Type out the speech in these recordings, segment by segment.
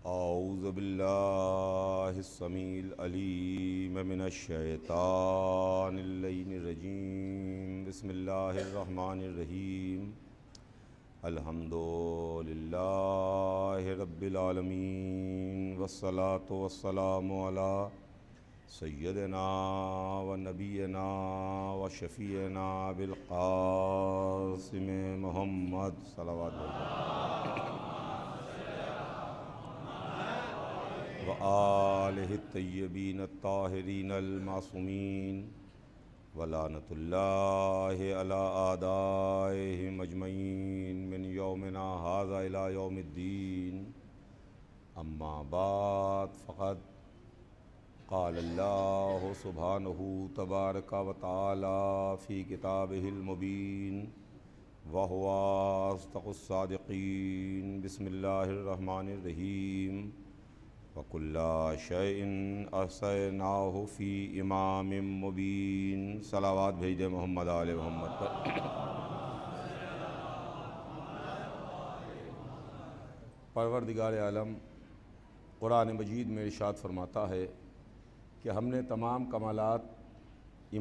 औज़ु बिल्लाहिस्समील अलीम मिनश्शैतानिर्रजीम बिस्मिल्लाहिर्रहमानिर्रहीम अल्हम्दुलिल्लाहि रब्बिल आलमीन वस्सलातु वस्सलामु अला सय्यदिना व नबीना व शफ़ीना बिल क़ासिम मुहम्मद सल्लल्लाहु व आलिहि तय्यबीन ताहिरीन अल मासूमीन व लानतुल्लाहि अला आदाइहिम अजमईन मिन यौमिना हाज़ा इला यौमिद्दीन अम्मा बाद फ़क़द क़ाल अल्लाहु सुब्हानहु तबारक व तआला फ़ी किताबिहिल मुबीन व हुवा अस्दक़ुस सादिक़ीन बिस्मिल्लाहिर रहमानिर रहीम वकुल्ला शैइन अहसैनाहु फ़ी इमामिम मुबीन। सलावत भेज दे मोहम्मद आले मोहम्मद पर। परवरदिगार आलम कुरान मजीद में इरशाद फरमाता है कि हमने तमाम कमालात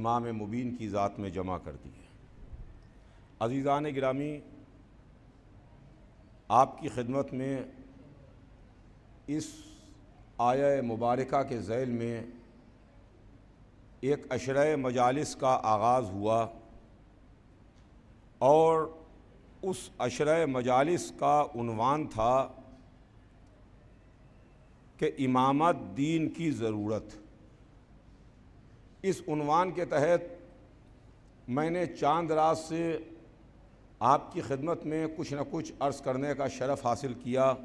इमाम मुबीन की ज़ात में जमा कर दी है। अज़ीज़ान गिरामी, आपकी खिदमत में इस आया मुबारका के ज़ैल में एक अशरे मजालिस का आगाज़ हुआ और उस अशरे मजालिस का उन्वान था कि इमामत दीन की ज़रूरत। इस उन्वान के तहत मैंने चांद रात से आपकी खिदमत में कुछ न कुछ अर्ज़ करने का शरफ़ हासिल किया,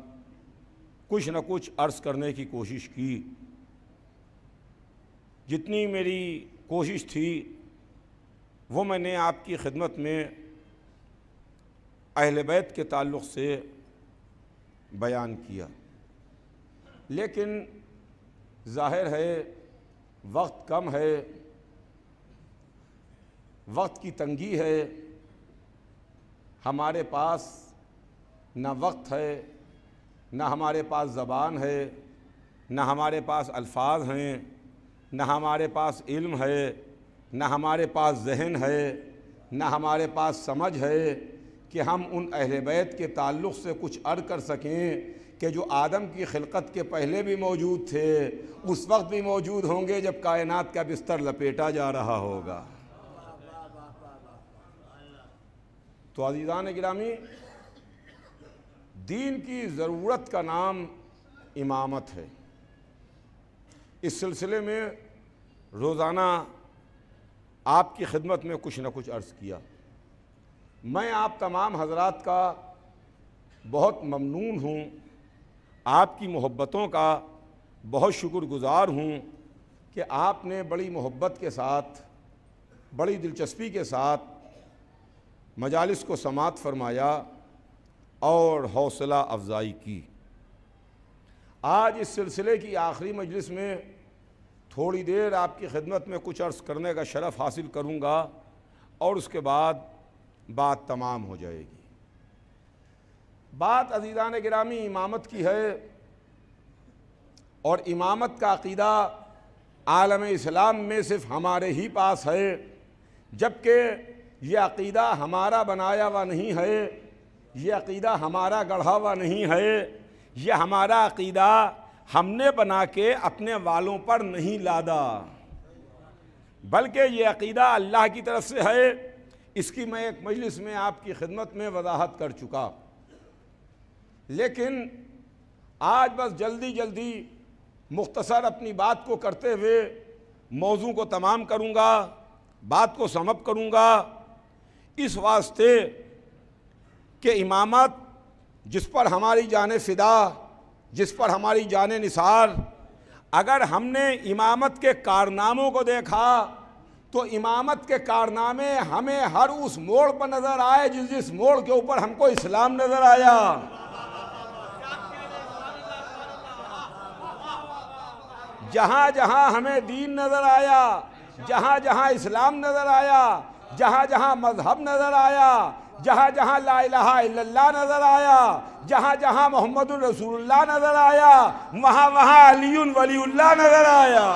कुछ न कुछ अर्ज़ करने की कोशिश की। जितनी मेरी कोशिश थी वो मैंने आपकी खिदमत में अहले बैत के ताल्लुक़ से बयान किया, लेकिन ज़ाहिर है वक्त कम है, वक्त की तंगी है, हमारे पास न वक्त है, न हमारे पास ज़बान है, न हमारे पास अल्फाज हैं, न हमारे पास इल्म है, न हमारे पास ज़हन है, न हमारे पास समझ है कि हम उन अहले बैत के ताल्लुक़ से कुछ अर्ज़ कर सकें कि जो आदम की खिलकत के पहले भी मौजूद थे, उस वक्त भी मौजूद होंगे जब कायनात का बिस्तर लपेटा जा रहा होगा। तो अज़ीज़ान गिरामी, दीन की ज़रूरत का नाम इमामत है। इस सिलसिले में रोज़ाना आपकी खिदमत में कुछ न कुछ अर्ज़ किया। मैं आप तमाम हज़रात का बहुत ममनून हूँ, आपकी मोहब्बतों का बहुत शुक्रगुज़ार हूँ कि आपने बड़ी मोहब्बत के साथ, बड़ी दिलचस्पी के साथ मजालिस को समाअत फरमाया और हौसला अफजाई की। आज इस सिलसिले की आखिरी मजलिस में थोड़ी देर आपकी खिदमत में कुछ अर्ज़ करने का शरफ़ हासिल करूँगा और उसके बाद बात तमाम हो जाएगी। बात अज़ीज़ान गिरामी इमामत की है और इमामत का अक़ीदा आलम इस्लाम में सिर्फ़ हमारे ही पास है, जबकि यह अक़ीदा हमारा बनाया हुआ नहीं है, यह अक़ीदा हमारा गढ़ा हुआ नहीं है, यह हमारा अक़ीदा हमने बना के अपने वालों पर नहीं लादा, बल्कि यह अक़ीदा अल्लाह की तरफ से है। इसकी मैं एक मजलिस में आपकी खिदमत में वजाहत कर चुका, लेकिन आज बस जल्दी जल्दी मुख्तसर अपनी बात को करते हुए मौजू को तमाम करूँगा, बात को समअप करूँगा। इस वास्ते कि इमामत जिस पर हमारी जान फ़िदा, जिस पर हमारी जान निसार, अगर हमने इमामत के कारनामों को देखा तो इमामत के कारनामे हमें हर उस मोड़ पर नज़र आए जिस मोड़ के ऊपर हमको इस्लाम नज़र आया। जहाँ जहाँ हमें दीन नज़र आया, जहाँ जहाँ इस्लाम नज़र आया, जहाँ जहाँ मज़हब नज़र आया, जहाँ जहाँ ला इलाहा इल्लल्लाह नजर आया, जहाँ जहाँ मोहम्मदुर रसूलुल्लाह नजर आया, वहाँ वहाँ अलीयुन वलीउल्लाह नजर आया।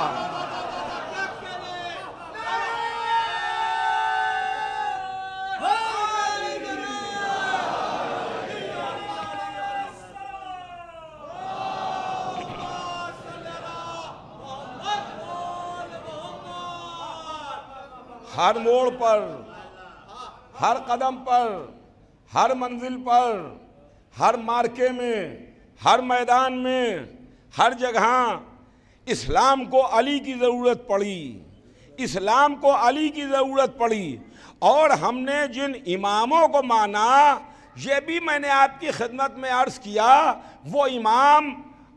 हर मोड़ पर, हर कदम पर, हर मंजिल पर, हर मार्के में, हर मैदान में, हर जगह इस्लाम को अली की ज़रूरत पड़ी, इस्लाम को अली की ज़रूरत पड़ी। और हमने जिन इमामों को माना, ये भी मैंने आपकी खिदमत में अर्ज़ किया, वो इमाम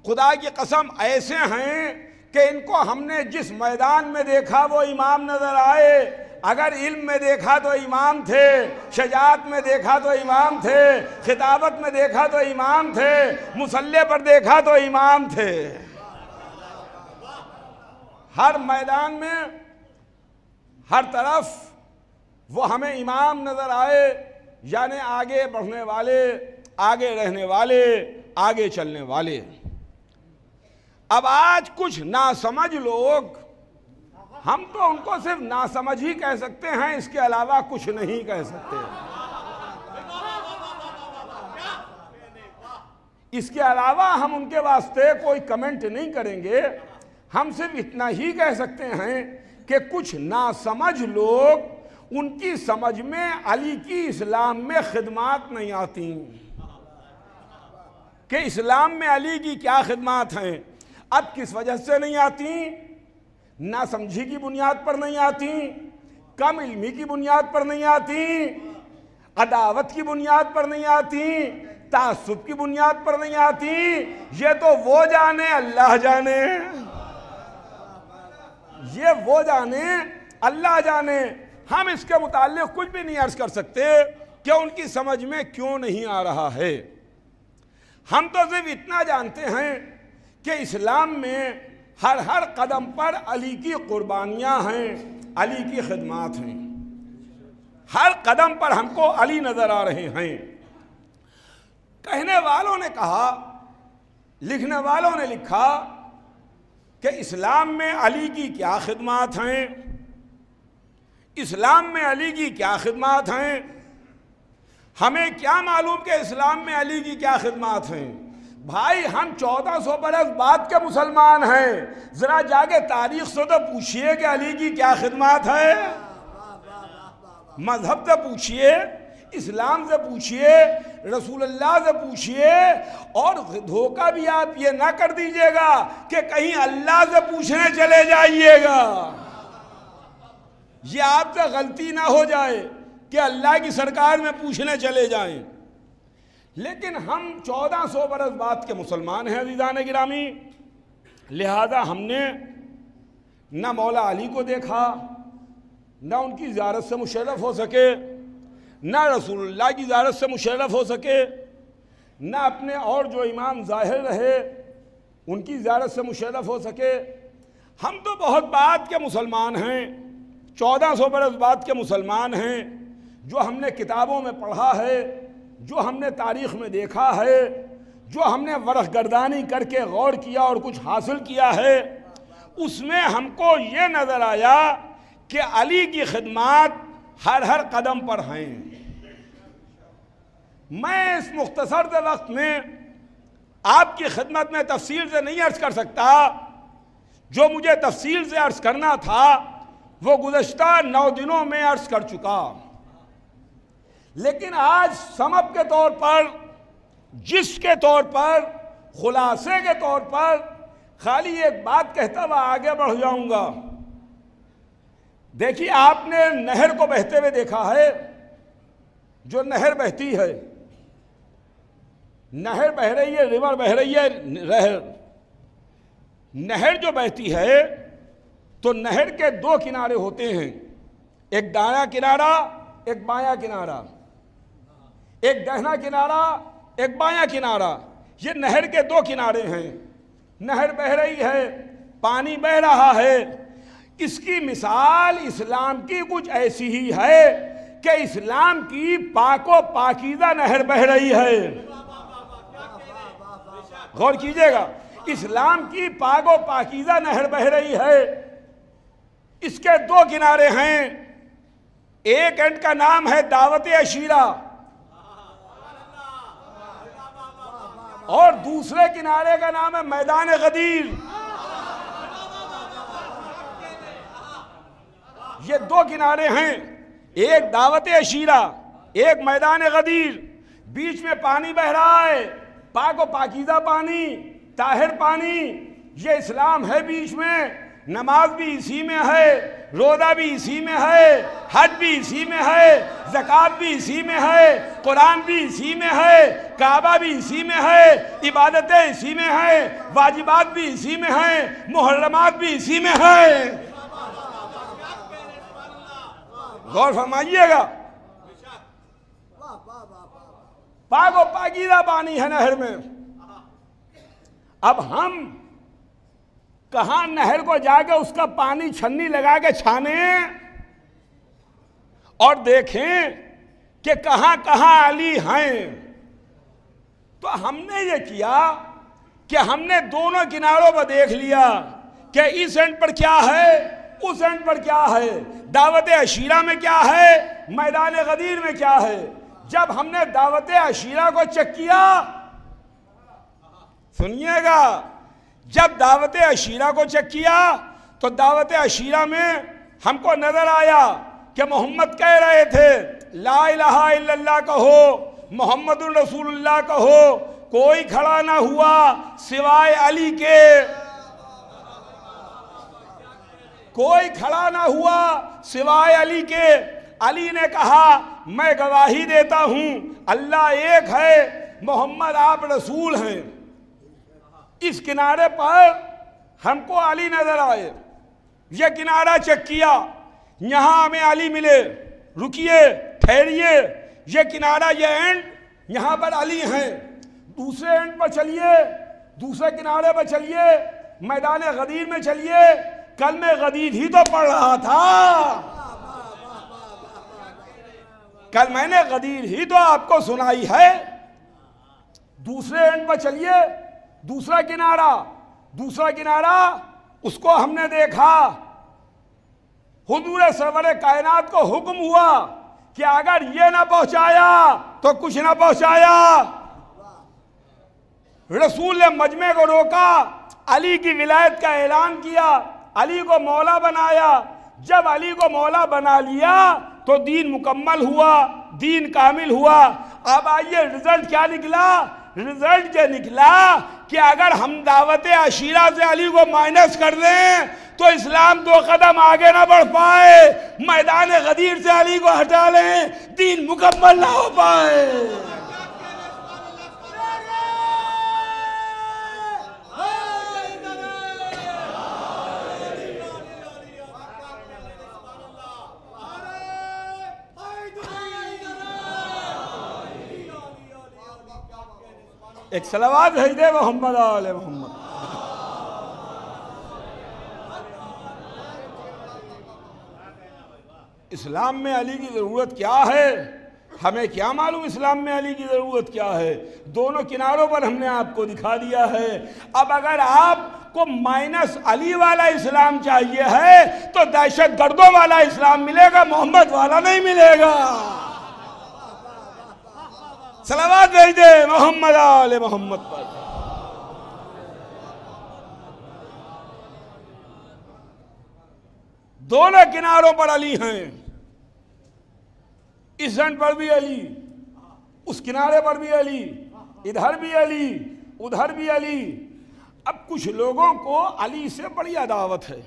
खुदा की कसम ऐसे हैं कि इनको हमने जिस मैदान में देखा वो इमाम नज़र आए। अगर इल्म में देखा तो इमाम थे, शजाअत में देखा तो इमाम थे, खिताबत में देखा तो इमाम थे, मुसल्ले पर देखा तो इमाम थे। हर मैदान में, हर तरफ वो हमें इमाम नजर आए, यानी आगे बढ़ने वाले, आगे रहने वाले, आगे चलने वाले। अब आज कुछ नासमझ लोग, हम तो उनको सिर्फ नासमझ ही कह सकते हैं, इसके अलावा कुछ नहीं कह सकते। इसके अलावा हम उनके वास्ते कोई कमेंट नहीं करेंगे। हम सिर्फ इतना ही कह सकते हैं कि कुछ नासमझ लोग, उनकी समझ में अली की इस्लाम में खिदमात नहीं आती कि इस्लाम में अली की क्या खिदमात हैं। अब किस वजह से नहीं आती? ना समझी की बुनियाद पर नहीं आती, कम इल्मी की बुनियाद पर नहीं आती, अदावत की बुनियाद पर नहीं आती, तासुब की बुनियाद पर नहीं आती। ये तो वो जाने, अल्लाह जाने, ये वो जाने, अल्लाह जाने। हम इसके मुताल्लिक़ कुछ भी नहीं अर्ज कर सकते कि उनकी समझ में क्यों नहीं आ रहा है। हम तो सिर्फ इतना जानते हैं कि इस्लाम में हर हर कदम पर अली की कुर्बानियाँ हैं, अली की खिदमात हैं। हर कदम पर हमको अली नज़र आ रहे हैं। कहने वालों ने कहा, लिखने वालों ने लिखा कि इस्लाम में अली की क्या खिदमात हैं, इस्लाम में अली की क्या खिदमात हैं। हमें क्या मालूम कि इस्लाम में अली की क्या खिदमात हैं? भाई हम 1400 बरस बाद के मुसलमान हैं, जरा जाके तारीख से तो पूछिए कि अली की क्या खिदमत है। मजहब से पूछिए, इस्लाम से पूछिए, रसूलुल्लाह से पूछिए। और धोखा भी आप ये ना कर दीजिएगा कि कहीं अल्लाह से पूछने चले जाइएगा। ये आपसे गलती ना हो जाए कि अल्लाह की सरकार में पूछने चले जाएं। लेकिन हम 1400 बरस बाद के मुसलमान हैं अज़ीज़ान गिरामी, लिहाजा हमने न मौला अली को देखा, न उनकी ज़ियारत से मुशर्रफ हो सके, न रसूलुल्लाह की ज़ियारत से मुशर्रफ हो सके, न अपने और जो इमाम ज़ाहिर रहे उनकी ज़ियारत से मुशर्रफ हो सके। हम तो बहुत बाद के मुसलमान हैं, 1400 बरस बाद के मुसलमान हैं। जो हमने किताबों में पढ़ा है, जो हमने तारीख़ में देखा है, जो हमने वरखगर्दानी करके गौर किया और कुछ हासिल किया है, उसमें हमको ये नज़र आया कि अली की खिदमत हर हर कदम पर हैं। मैं इस मुख्तसर से वक्त में आपकी खिदमत में तफसील से नहीं अर्ज़ कर सकता। जो मुझे तफसील से अर्ज़ करना था वो गुज़श्ता 9 दिनों में अर्ज़ कर चुका। लेकिन आज समअप के तौर पर, जिसके तौर पर, खुलासे के तौर पर खाली एक बात कहता हुआ आगे बढ़ जाऊंगा। देखिए, आपने नहर को बहते हुए देखा है। जो नहर बहती है, नहर बह रही है, रिवर बह रही है, नहर जो बहती है तो नहर के 2 किनारे होते हैं, एक दायां किनारा, एक बायां किनारा, एक दाहिना किनारा, एक बायां किनारा। ये नहर के 2 किनारे हैं। नहर बह रही है, पानी बह रहा है। इसकी मिसाल इस्लाम की कुछ ऐसी ही है कि इस्लाम की पाको पाकीज़ा नहर बह रही है। गौर कीजिएगा, इस्लाम की पाको पाकीज़ा नहर बह रही है। इसके दो किनारे हैं, एक एंड का नाम है दावत अशीरा और दूसरे किनारे का नाम है मैदान गदीर। ये दो किनारे हैं, एक दावत अशीरा, एक मैदान गदीर। बीच में पानी बह रहा है, पाक व पाकीज़ा पानी, ताहिर पानी। ये इस्लाम है बीच में, नमाज भी इसी में है, रोज़ा भी इसी में है, हज भी इसी में है, ज़कात भी इसी में है, कुरान भी इसी में है, काबा भी इसी में है, इबादतें इसी में है, वाजिबात भी इसी में है, मुहर्रमात भी इसी में है। गौर फरमाइएगा, पाक व पाकीज़ा पानी है नहर में। अब हम कहां नहर को जाके उसका पानी छन्नी लगा के छाने और देखें कि कहां कहां अली हैं। तो हमने ये किया कि हमने दोनों किनारों पर देख लिया कि इस एंड पर क्या है, उस एंड पर क्या है, दावत अशीरा में क्या है, मैदान गदीर में क्या है। जब हमने दावत अशीरा को चेक किया, सुनिएगा, जब दावत अशीरा को चेक किया तो दावत अशीरा में हमको नजर आया कि मोहम्मद कह रहे थे ला इलाहा इल्लल्लाह कहो, मोहम्मदुर रसूलुल्लाह कहो। कोई खड़ा ना हुआ सिवाय अली के, कोई खड़ा ना हुआ सिवाय अली के। अली ने कहा मैं गवाही देता हूं अल्लाह एक है, मोहम्मद आप रसूल हैं। इस किनारे पर हमको अली नजर आए, ये किनारा चेक किया, यहां हमें अली मिले, रुकिए ठहरिए, ये किनारा, ये एंड, यहां पर अली हैं। दूसरे एंड पर चलिए, दूसरे किनारे पर चलिए, मैदान गदीर में चलिए। कल में गदीर ही तो पढ़ रहा था, कल मैंने गदीर ही तो आपको सुनाई है। दूसरे एंड पर चलिए, दूसरा किनारा, दूसरा किनारा, उसको हमने देखा। हुजूर सरवर कायनात को हुक्म हुआ कि अगर ये ना पहुंचाया तो कुछ ना पहुंचाया। रसूल ने मजमे को रोका, अली की विलायत का ऐलान किया, अली को मौला बनाया। जब अली को मौला बना लिया तो दीन मुकम्मल हुआ, दीन कामिल हुआ। अब आइए रिजल्ट क्या निकला। रिजल्ट ये निकला कि अगर हम दावत अशीरा से अली को माइनस कर दें तो इस्लाम 2 कदम आगे ना बढ़ पाए, मैदान गदीर से अली को हटा लें, दीन मुकम्मल ना हो पाए। एक सलावत भेज दे मोहम्मद आले मोहम्मद। इस्लाम में अली की ज़रूरत क्या है, हमें क्या मालूम इस्लाम में अली की ज़रूरत क्या है। दोनों किनारों पर हमने आपको दिखा दिया है। अब अगर आपको माइनस अली वाला इस्लाम चाहिए है तो दहशत गर्दों वाला इस्लाम मिलेगा, मोहम्मद वाला नहीं मिलेगा। सलावत भेज दे मोहम्मद आले मोहम्मद पर। दोनों किनारों पर अली हैं, इस एंड पर भी अली, उस किनारे पर भी अली, इधर भी अली, उधर भी अली। अब कुछ लोगों को अली से बड़ी अदावत है,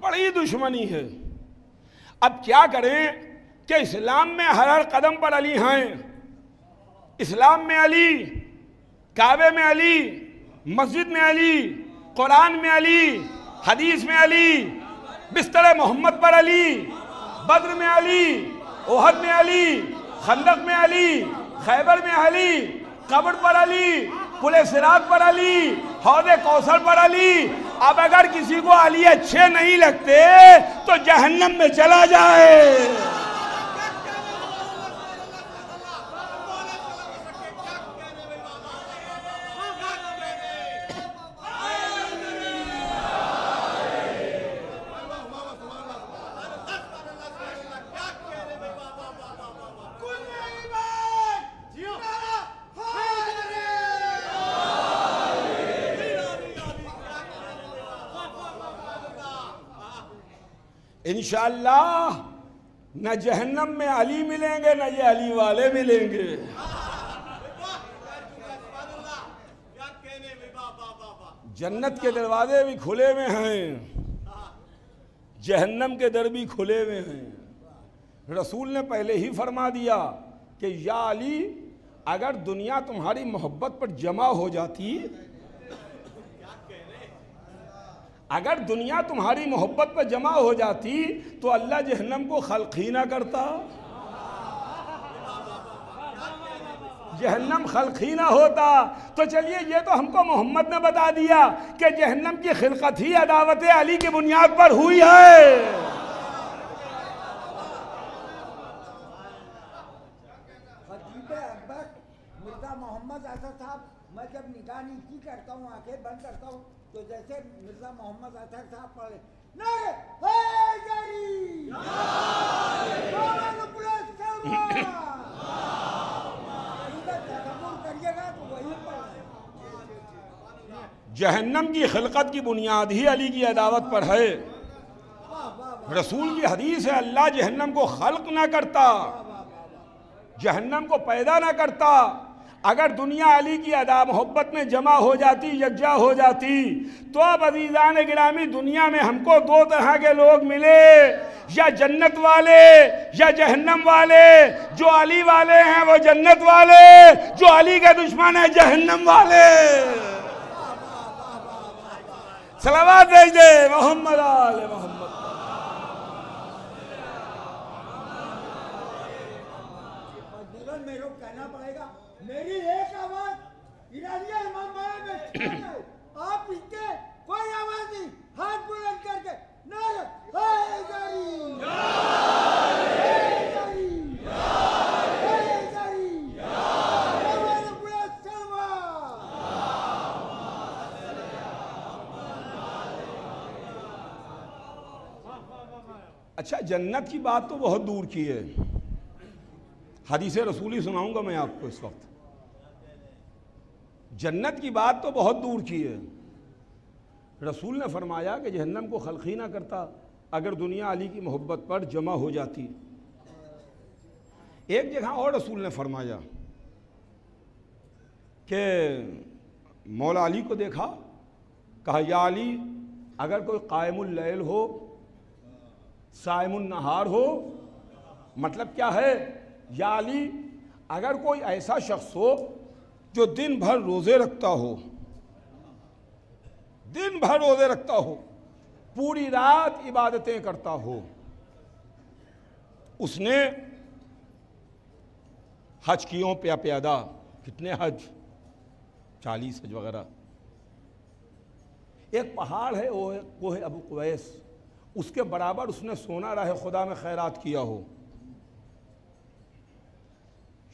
बड़ी दुश्मनी है। अब क्या करें कि इस्लाम में हर कदम पर अली हैं। इस्लाम में अली, काबे में अली, मस्जिद में अली, कुरान में अली, हदीस में अली, बिस्तर मोहम्मद पर अली, बद्र में अली, ओहद में अली, खंदक में अली, खैबर में अली, कब्र पर अली, पुले सिरात पर अली, हौदे कौसर पर अली। अब अगर किसी को अली अच्छे नहीं लगते तो जहन्नम में चला जाए। इंशाअल्लाह न जहन्नम में अली मिलेंगे न ये अली वाले मिलेंगे। जन्नत के दरवाजे भी खुले हुए हैं, जहन्नम के दर भी खुले हुए हैं। रसूल ने पहले ही फरमा दिया कि या अली, अगर दुनिया तुम्हारी मोहब्बत पर जमा हो जाती, अगर दुनिया तुम्हारी मोहब्बत पर जमा हो जाती तो अल्लाह जहन्नम को खल्क ही ना करता, जहन्नम खल्क ही ना होता। तो चलिए, ये तो हमको मोहम्मद ने बता दिया कि जहन्नम की खिलकत ही अदावत अली की बुनियाद पर हुई है। मिर्जा मोहम्मद असद साहब, मैं जब निगाह नीची करता हूँ, आंखें बंद करता हूँ, तो जैसे मिर्जा मोहम्मद असद साहब पढ़े करिएगा तो वही जहन्नम की खिलकत की बुनियाद ही अली की अदावत पर है। रसूल की हदीस है, अल्लाह जहन्नम को खल्क ना करता, जहन्नम को पैदा ना करता। अगर दुनिया अली की अदा मोहब्बत में जमा हो जाती, यकजा हो जाती, तो अब अज़ीज़ान गिरामी, दुनिया में हमको दो तरह के लोग मिले, या जन्नत वाले या जहन्नम वाले। जो अली वाले हैं वो जन्नत वाले, जो अली का दुश्मन है जहन्नम वाले। सलावत भेज दे मोहम्मद आले मोहम्मद। मेरे को कहना पड़ेगा, मेरी एक आवाज ईरानिया इमाम बाया में आप इसके कोई आवाज नहीं, हाथ बुलंद करके नारे अच्छा, जन्नत की बात तो बहुत दूर की है, हदीस रसूली सुनाऊंगा मैं आपको इस वक्त। जन्नत की बात तो बहुत दूर की है। रसूल ने फरमाया कि जहन्नम को खल्क ही ना करता अगर दुनिया अली की मोहब्बत पर जमा हो जाती। एक जगह और रसूल ने फरमाया कि मौला अली को देखा, कहा या अली, अगर कोई कायमुल लैल हो, साइमुन नहार हो, मतलब क्या है, या अली, अगर कोई ऐसा शख्स हो जो दिन भर रोज़े रखता हो, दिन भर रोज़े रखता हो, पूरी रात इबादतें करता हो, उसने हज कियों पे प्यादा, कितने हज, 40 हज वगैरह। एक पहाड़ है वो है अबू कुवैस, उसके बराबर उसने सोना राह खुदा में खैरात किया हो।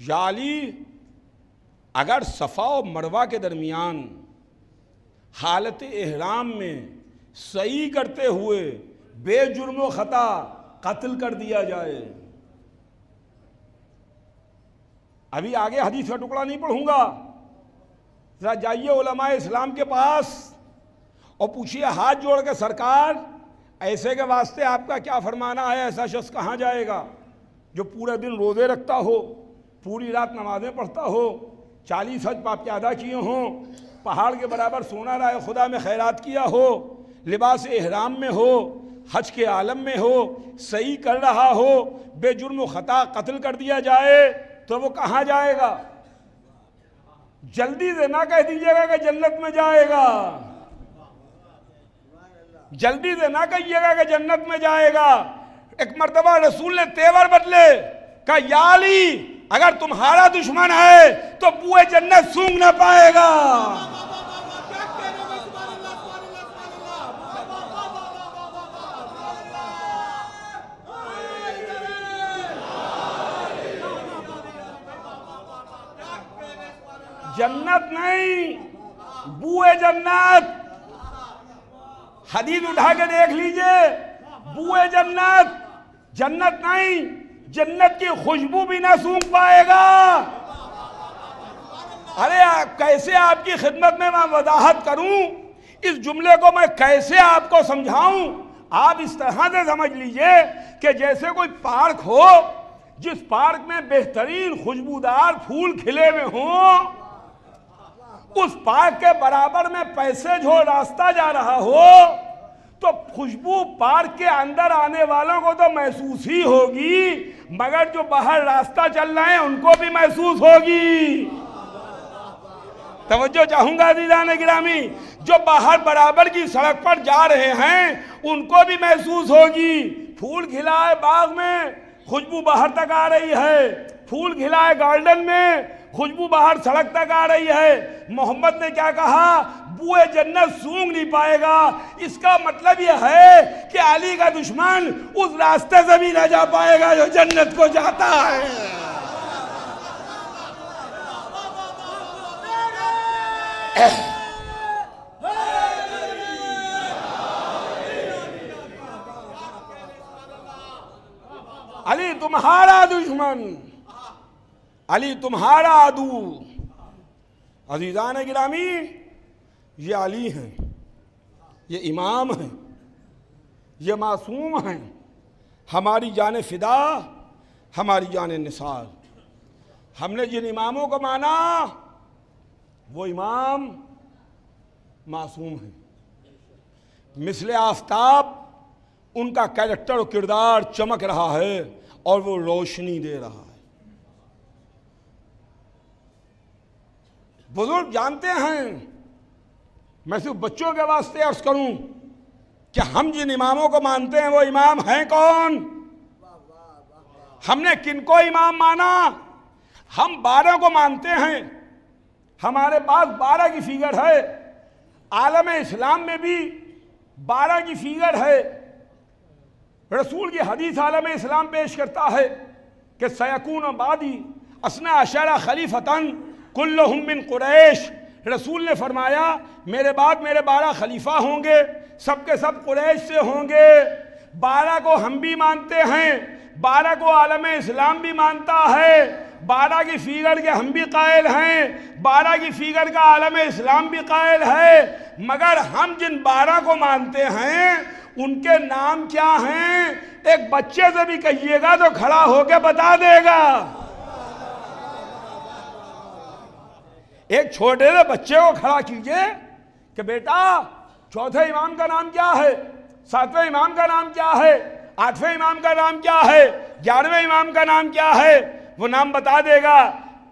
या अली, अगर सफ़ा और मरवा के दरमियान हालत एहराम में सही करते हुए बेजुर्म ख़ता कत्ल कर दिया जाए। अभी आगे हदीस का टुकड़ा नहीं पढ़ूंगा, जरा जाइए उलमाए इस्लाम के पास और पूछिए हाथ जोड़ के, सरकार ऐसे के वास्ते आपका क्या फरमाना है, ऐसा शख्स कहाँ जाएगा जो पूरे दिन रोज़े रखता हो, पूरी रात नमाज़ें पढ़ता हो, 40 हज पाप अदा किए हों, पहाड़ के बराबर सोना राह खुदा में खैरात किया हो, लिबास एहराम में हो, हज के आलम में हो, सही कर रहा हो, बेजुर्म ख़ता कत्ल कर दिया जाए, तो वो कहाँ जाएगा? जल्दी से ना कह दीजिएगा कि जन्नत में जाएगा, जल्दी से ना कहिएगा कि जन्नत में जाएगा। एक मर्तबा रसूल ने तेवर बदले, कहा या अली, अगर तुम्हारा दुश्मन है तो बुए जन्नत सूंघ ना पाएगा। जन्नत नहीं, बुए जन्नत। हदीस उठा के देख लीजिए, बुए जन्नत, जन्नत नहीं, जन्नत की खुशबू भी ना सूंघ पाएगा। अरे कैसे आपकी खिदमत में मैं वजाहत करूं, इस जुमले को मैं कैसे आपको समझाऊं। आप इस तरह से समझ लीजिए कि जैसे कोई पार्क हो, जिस पार्क में बेहतरीन खुशबूदार फूल खिले हुए हों, उस पार्क के बराबर में पैसेज हो, रास्ता जा रहा हो, तो खुशबू पार्क के अंदर आने वालों को तो महसूस ही होगी, मगर जो बाहर रास्ता चल रहे हैं उनको भी महसूस होगी। तवज्जो चाहूंगा अज़ीज़ान गिरामी, जो बाहर बराबर की सड़क पर जा रहे हैं उनको भी महसूस होगी। फूल खिला है बाग में, खुशबू बाहर तक आ रही है, फूल खिला है गार्डन में, खुशबू बाहर सड़क तक आ रही है। मोहम्मद ने क्या कहा, बुए जन्नत सूंघ नहीं पाएगा। इसका मतलब यह है कि अली का दुश्मन उस रास्ते से भी ना जा पाएगा जो जन्नत को जाता है। अली तुम्हारा दुश्मन, अली तुम्हारा आदू। अज़ीज़ान गिरामी, ये अली हैं, ये इमाम हैं, ये मासूम हैं, हमारी जान फिदा, हमारी जान निसार। हमने जिन इमामों को माना वो इमाम मासूम हैं, मिसले आफताब उनका कैरेक्टर और किरदार चमक रहा है और वो रोशनी दे रहा है। बुजुर्ग जानते हैं, मैं सिर्फ बच्चों के वास्ते अर्ज करूं कि हम जिन इमामों को मानते हैं वो इमाम हैं कौन। हमने किनको इमाम माना, हम 12 को मानते हैं। हमारे पास 12 की फिगर है, आलम इस्लाम में भी 12 की फिगर है। रसूल की हदीस आलम इस्लाम पेश करता है कि सयकून बादी असना अशरा खलीफतन कुल्लुहुम मिन कुरैश। रसूल ने फरमाया मेरे बाद मेरे 12 खलीफा होंगे, सबके सब कुरैश से होंगे। 12 को हम भी मानते हैं, 12 को आलम इस्लाम भी मानता है, 12 की फिगर के हम भी कायल हैं, 12 की फिगर का आलम इस्लाम भी कायल है। मगर हम जिन 12 को मानते हैं उनके नाम क्या हैं, एक बच्चे से भी कहिएगा तो खड़ा होकर बता देगा। एक छोटे से बच्चे को खड़ा कीजिए कि बेटा चौथे इमाम का नाम क्या है, 7वें इमाम का नाम क्या है, 8वें इमाम का नाम क्या है, 11वें इमाम का नाम क्या है, वो नाम बता देगा।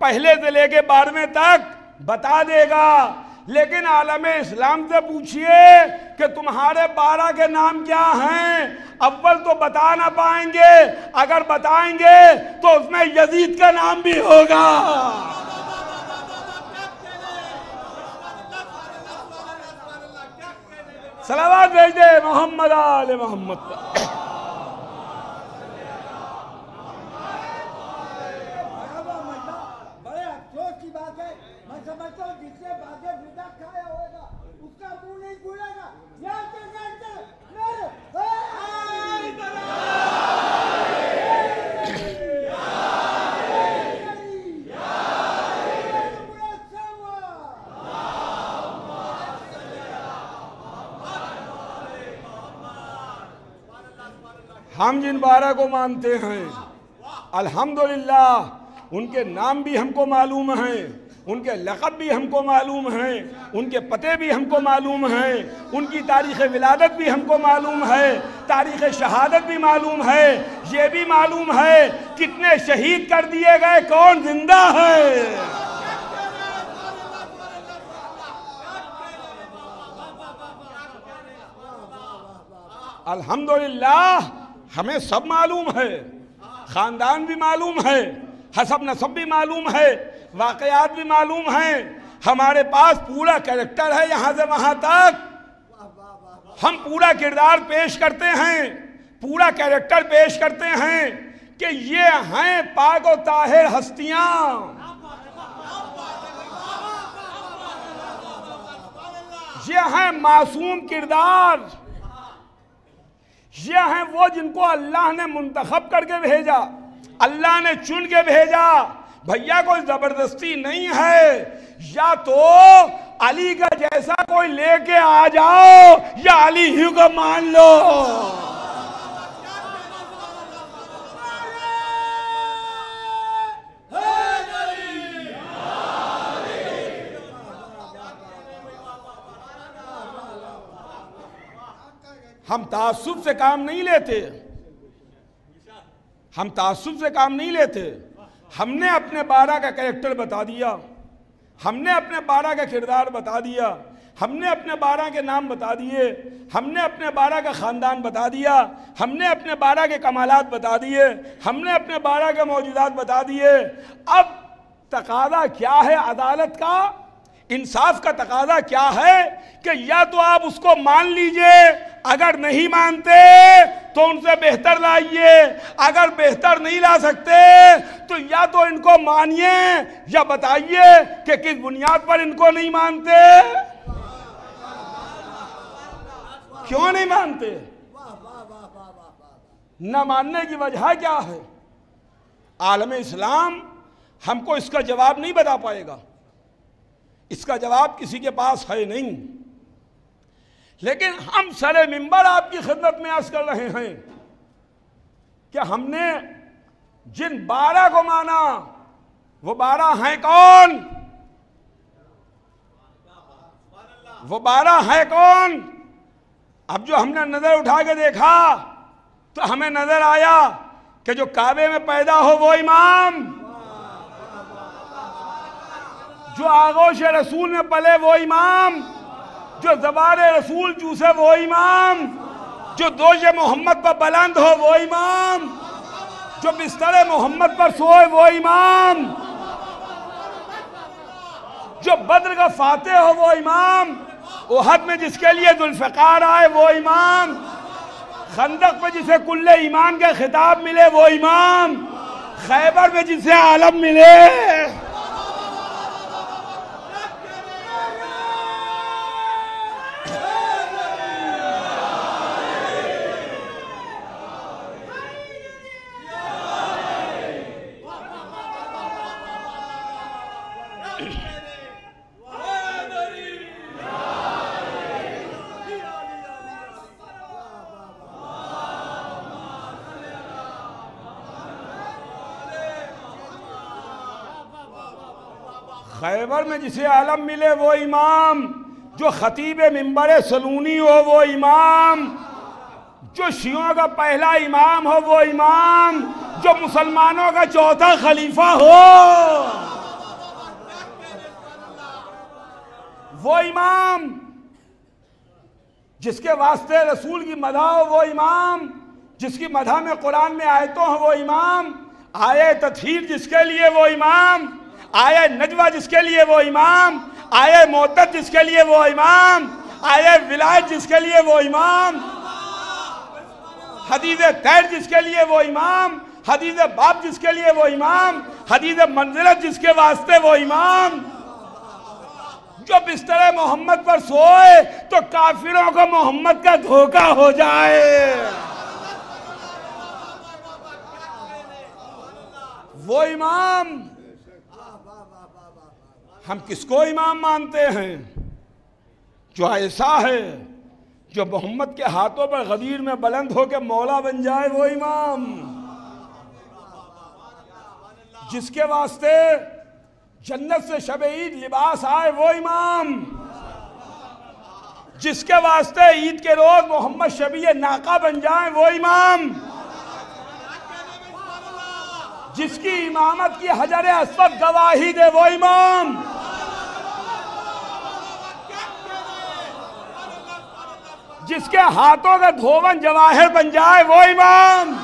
पहले से लेके 12वें तक बता देगा। लेकिन आलम इस्लाम से पूछिए कि तुम्हारे 12 के नाम क्या हैं, अव्वल तो बता ना पाएंगे, अगर बताएंगे तो उसमें यजीद का नाम भी होगा। सलावत भेज दे मोहम्मद आले मोहम्मद। बड़े अफसोस की बात है, मैं समझता हूँ जिसने बातें विदा खाया होगा उसका मुंह नहीं खुलेगा। हम जिन 12 को मानते हैं अल्हम्दुलिल्लाह उनके नाम भी हमको मालूम हैं, उनके लक़ब भी हमको मालूम हैं, उनके पते भी हमको मालूम हैं, उनकी तारीख़ विलादत भी हमको मालूम है, तारीख़ शहादत भी मालूम है, ये भी मालूम है कितने शहीद कर दिए गए, कौन जिंदा है। अल्हम्दुलिल्लाह हमें सब मालूम है, ख़ानदान भी मालूम है, हसब नसब भी मालूम है, वाक़यात भी मालूम हैं, हमारे पास पूरा कैरेक्टर है यहाँ से वहाँ तक। हम पूरा किरदार पेश करते हैं, पूरा कैरेक्टर पेश करते हैं कि ये हैं पाक और ताहिर हस्तियाँ। ये हैं मासूम किरदार, ये हैं वो जिनको अल्लाह ने मुंतखब करके भेजा, अल्लाह ने चुन के भेजा। भैया कोई जबरदस्ती नहीं है, या तो अली का जैसा कोई लेके आ जाओ या अली ही को मान लो। हम तासुब से काम नहीं लेते, हम तासुब से काम नहीं लेते। हमने अपने बारह का कैरेक्टर बता दिया, हमने अपने बारह का किरदार बता दिया, हमने अपने बारह के नाम बता दिए, हमने अपने बारह का ख़ानदान बता दिया, हमने अपने बारह के कमालात बता दिए, हमने अपने बारह के मौजूदात बता दिए। अब तकादा क्या है अदालत का, इंसाफ का तकादा क्या है कि या तो आप उसको मान लीजिए, अगर नहीं मानते तो उनसे बेहतर लाइए, अगर बेहतर नहीं ला सकते तो या तो इनको मानिए या बताइए कि किस बुनियाद पर इनको नहीं मानते, क्यों नहीं मानते, न मानने की वजह क्या है। आलम इस्लाम हमको इसका जवाब नहीं बता पाएगा, इसका जवाब किसी के पास है नहीं। लेकिन हम सरे मिंबर आपकी खिदमत में अर्ज कर रहे हैं कि हमने जिन 12 को माना वो 12 हैं कौन, वो 12 हैं कौन। अब जो हमने नजर उठा के देखा तो हमें नजर आया कि जो काबे में पैदा हो वो इमाम, जो आगोश रसूल में पले वो इमाम, जो ज़बान रसूल चूसे वो इमाम, जो दोष मोहम्मद पर बुलंद हो वो इमाम, जो बिस्तर मोहम्मद पर सोए वो इमाम, जो बद्र का फातेह हो वो इमाम, उहद में जिसके लिए जुल्फ़िकार आए वो इमाम, खंदक में जिसे कुल्ले ईमान के खिताब मिले वो इमाम, खैबर में जिसे आलम मिले। खैबर में जिसे आलम मिले वो इमाम, जो खतीब मिंबर सलूनी हो वो इमाम, जो शियों का पहला इमाम हो वो इमाम, जो मुसलमानों का चौथा खलीफा हो वो इमाम, जिसके वास्ते रसूल की मदह हो वो इमाम, जिसकी मदह में कुरान में आयतों हो वो इमाम, आये तत्हीर जिसके लिए वो इमाम, आये नजवा जिसके लिए वो इमाम, आये मोतद जिसके लिए वो इमाम, आये विलायत जिसके लिए वो इमाम, हदीस तैर जिसके लिए वो इमाम, हदीस बाब जिसके लिए वो इमाम, हदीस मंजिलत जिसके वास्ते वो इमाम, जो बिस्तर मोहम्मद पर सोए तो काफिरों को मोहम्मद का धोखा हो जाए, वो इमाम। हम किसको इमाम मानते हैं? जो ऐसा है जो मोहम्मद के हाथों पर गदीर में बुलंद होकर मौला बन जाए वो इमाम, जिसके वास्ते जन्नत से शब ईद लिबास आए वो इमाम, जिसके वास्ते ईद के रोज मोहम्मद शबीए नाका बन जाए वो इमाम, जिसकी इमामत की हजर अस्वद गवाही दे वो इमाम, जिसके हाथों का धोवन जवाहिर बन जाए वो इमाम,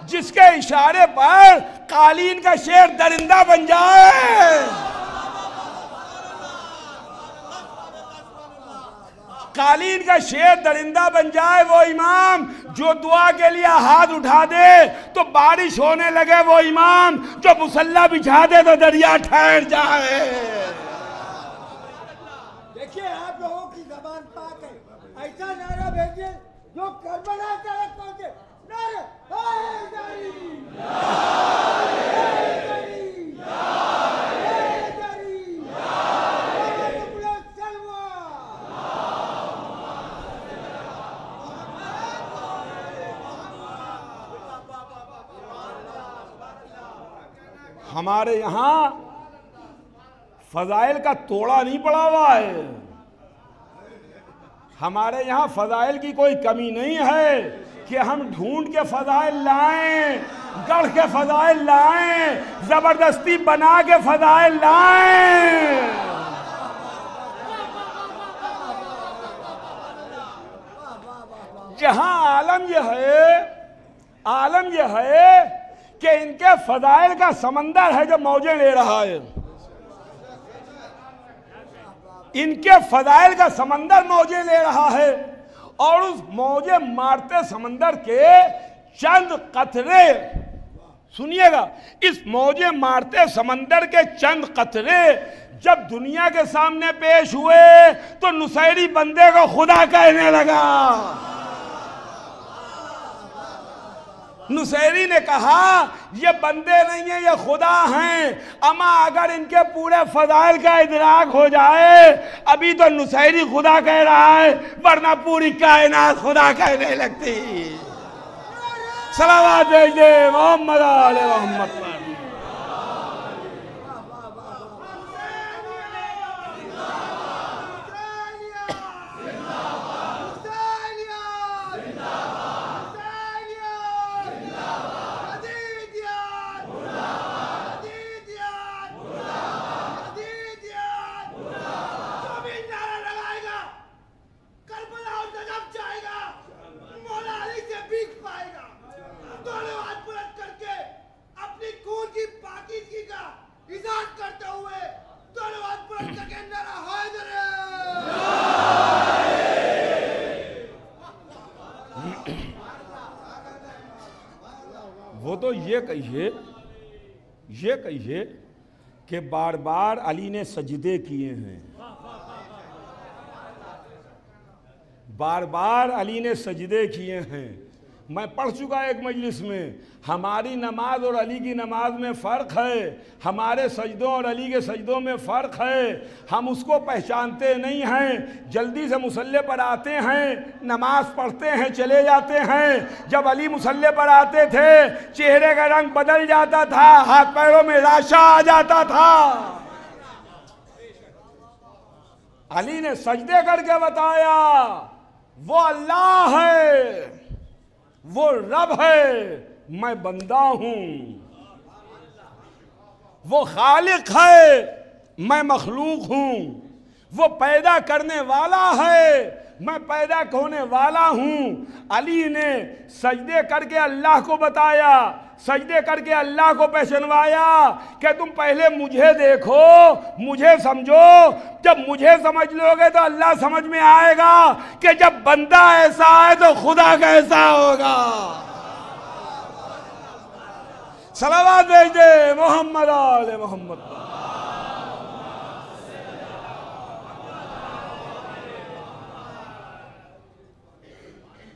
जिसके इशारे पर कालीन का शेर दरिंदा बन जाए, कालीन का शेर दरिंदा बन जाए वो इमाम, जो दुआ के लिए हाथ उठा दे तो बारिश होने लगे वो इमाम, जो मुसल्ला बिछा दे तो दरिया ठहर जाए। देखिए आप लोगों की जबान पाक है, ऐसा नारा भेजिए जो करबला तक पहुंचे। नारे हैदरी, हैदरी, हैदरी, हमारे यहाँ फजाइल का तोड़ा नहीं पड़ा हुआ है। हमारे यहाँ फजाइल की कोई कमी नहीं है कि हम ढूंढ के फजाइल लाएं, गढ़ के फजाइल लाएं, जबरदस्ती बना के फजाइल लाएं। जहां आलम यह है कि इनके फजाइल का समंदर है जो मौजें ले रहा है। इनके फजाइल का समंदर मौजे ले रहा है और उस मौजे मारते समंदर के चंद कतरे, सुनिएगा, इस मौजे मारते समंदर के चंद कतरे जब दुनिया के सामने पेश हुए तो नुसैरी बंदे को खुदा कहने लगा। नुसैरी ने कहा ये बंदे नहीं है, ये खुदा हैं। अमा अगर इनके पूरे फजाइल का इदराक हो जाए, अभी तो नुसैरी खुदा कह रहा है वरना पूरी कायनात खुदा कहने लगती। सलावत भेजिए मोहम्मद आले मोहम्मद पर। वो तो ये कहिए कि बार बार अली ने सजदे किए हैं, बार बार अली ने सजदे किए हैं। मैं पढ़ चुका एक मजलिस में, हमारी नमाज और अली की नमाज में फ़र्क है, हमारे सजदों और अली के सजदों में फ़र्क है। हम उसको पहचानते नहीं हैं, जल्दी से मुसल्ले पर आते हैं, नमाज पढ़ते हैं, चले जाते हैं। जब अली मुसल्ले पर आते थे चेहरे का रंग बदल जाता था, हाथ पैरों में राशा आ जाता था। अली ने सजदे करके बताया वो अल्लाह है, वो रब है, मैं बंदा हूं। वो खालिक है, मैं मखलूक हूं। वो पैदा करने वाला है, मैं पैदा होने वाला हूं। अली ने सजदे करके अल्लाह को बताया, सजदे करके अल्लाह को पहचानवाया कि तुम पहले मुझे देखो, मुझे समझो। जब मुझे समझ लोगे तो अल्लाह समझ में आएगा कि जब बंदा ऐसा है तो खुदा कैसा होगा। सलावत भेज दे मोहम्मद आले मोहम्मद।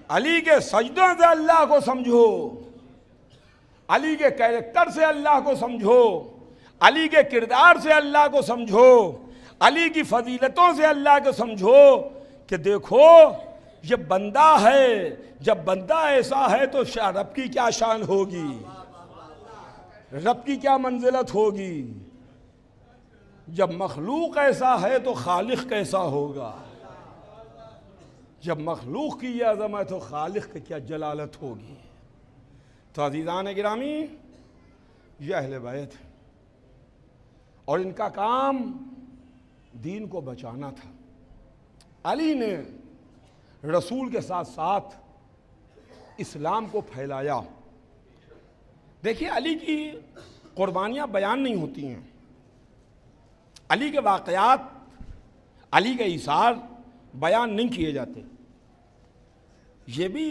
अली के सजदों से अल्लाह को समझो, अली के कैरेक्टर से अल्लाह को समझो, अली के किरदार से अल्लाह को समझो, अली की फजीलतों से अल्लाह को समझो कि देखो ये बंदा है। जब बंदा ऐसा है तो रब की क्या शान होगी, रब की क्या मंजिलत होगी। जब मखलूक ऐसा है तो खालिक कैसा होगा। जब मखलूक की यह अज़मत हो, खालिक की क्या जलालत होगी। तो अज़ीज़ान गिरामी, ये अहले बैत है और इनका काम दीन को बचाना था। अली ने रसूल के साथ साथ इस्लाम को फैलाया। देखिए, अली की कुर्बानियाँ बयान नहीं होती हैं, अली के वाक़यात, अली के इशार बयान नहीं किए जाते। ये भी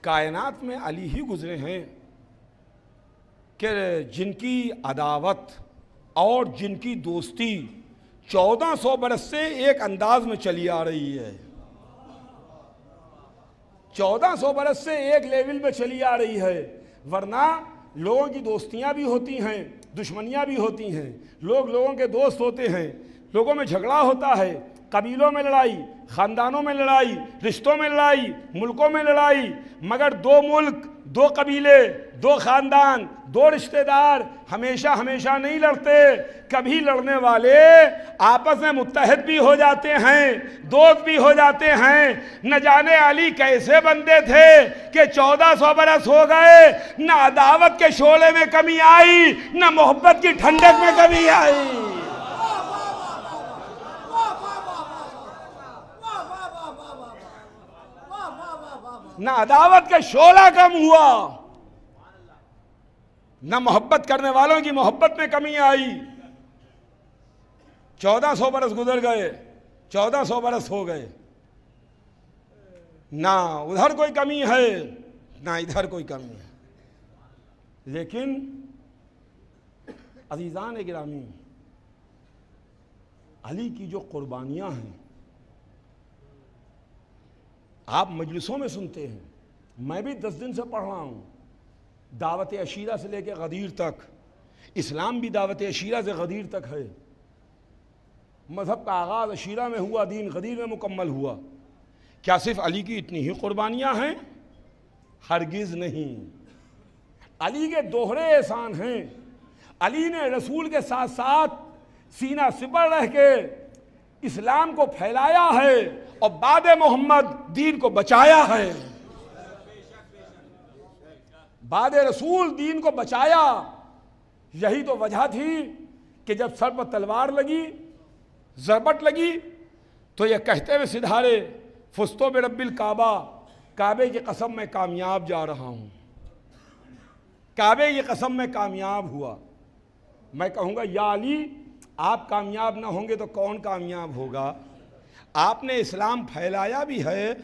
कायनात में अली ही गुजरे हैं कि जिनकी अदावत और जिनकी दोस्ती 1400 बरस से एक अंदाज में चली आ रही है, 1400 बरस से एक लेवल में चली आ रही है। वरना लोगों की दोस्तियां भी होती हैं, दुश्मनियां भी होती हैं, लोग लोगों के दोस्त होते हैं, लोगों में झगड़ा होता है, कबीलों में लड़ाई, ख़ानदानों में लड़ाई, रिश्तों में लड़ाई, मुल्कों में लड़ाई, मगर दो मुल्क, दो कबीले, दो ख़ानदान, दो रिश्तेदार हमेशा हमेशा नहीं लड़ते। कभी लड़ने वाले आपस में मुत्तहद भी हो जाते हैं, दोस्त भी हो जाते हैं। न जाने अली कैसे बंदे थे कि 1400 बरस हो गए, न अदावत के शोले में कमी आई, न मोहब्बत की ठंडक में कमी आई। न अदावत का शोला कम हुआ, न मोहब्बत करने वालों की मोहब्बत में कमी आई। 1400 बरस गुजर गए, 1400 बरस हो गए, ना उधर कोई कमी है ना इधर कोई कमी है। लेकिन अज़ीज़ान गिरामी, अली की जो कुर्बानियां हैं आप मजलिसों में सुनते हैं, मैं भी 10 दिन से पढ़ रहा हूँ। दावत अशीरा से लेकर गदीर तक, इस्लाम भी दावत अशीरा से गदीर तक है। मज़हब का आगाज़ अशीरा में हुआ, दीन गदीर में मुकम्मल हुआ। क्या सिर्फ अली की इतनी ही कुर्बानियाँ हैं? हरगिज़ नहीं। अली के दोहरे एहसान हैं। अली ने रसूल के साथ साथ सीना सिपर रह के इस्लाम को फैलाया है और बाद मोहम्मद दीन को बचाया है। बाद रसूल दीन को बचाया। यही तो वजह थी कि जब सर पर तलवार लगी, ज़रबत लगी, तो ये कहते हुए सिधारे, फुस्तो बे रब्बिल काबा, काबे की कसम में कामयाब जा रहा हूँ, काबे की कसम में कामयाब हुआ। मैं कहूँगा या अली, आप कामयाब ना होंगे तो कौन कामयाब होगा? आपने इस्लाम फैलाया भी है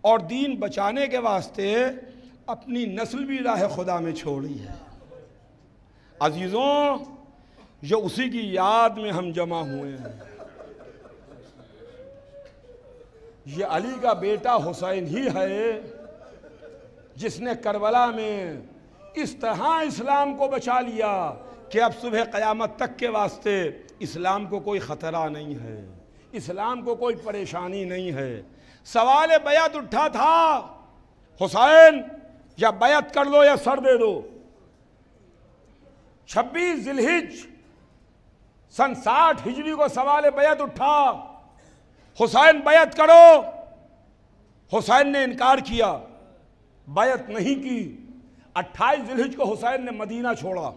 और दीन बचाने के वास्ते अपनी नस्ल भी राह खुदा में छोड़ी है। अजीज़ों, जो उसी की याद में हम जमा हुए हैं। ये अली का बेटा हुसैन ही है जिसने करबला में इस तरह इस्लाम को बचा लिया कि अब सुबह क़यामत तक के वास्ते इस्लाम को कोई ख़तरा नहीं है, इस्लाम को कोई परेशानी नहीं है। सवाल बैत उठा था, हुसैन या बैत कर लो या सर दे दो। 26 ज़िलहिज सन 60 हिजरी को सवाल बैत उठा, हुसैन बैत करो। हुसैन ने इनकार किया, बैत नहीं की। 28 ज़िलहिज को हुसैन ने मदीना छोड़ा।